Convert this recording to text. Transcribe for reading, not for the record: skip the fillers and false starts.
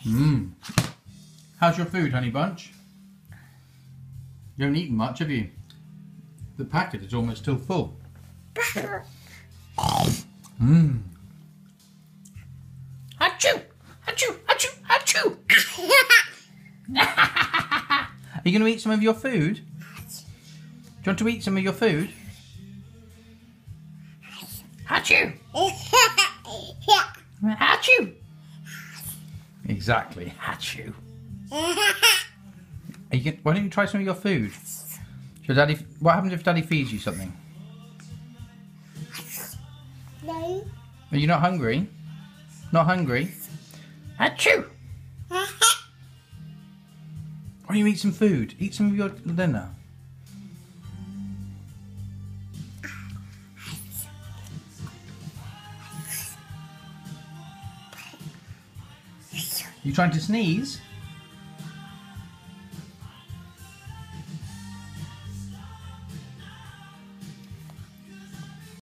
Mmm. How's your food, Honey Bunch? You haven't eaten much, have you? The packet is almost still full. Mmm. Achoo! Achoo! Achoo! Achoo! Are you going to eat some of your food? Do you want to eat some of your food? Achoo! Achoo! Exactly, achoo. Why don't you try some of your food? Daddy, what happens if Daddy feeds you something? No. Are you not hungry? Not hungry? Achoo! Why don't you eat some food? Eat some of your dinner. You trying to sneeze?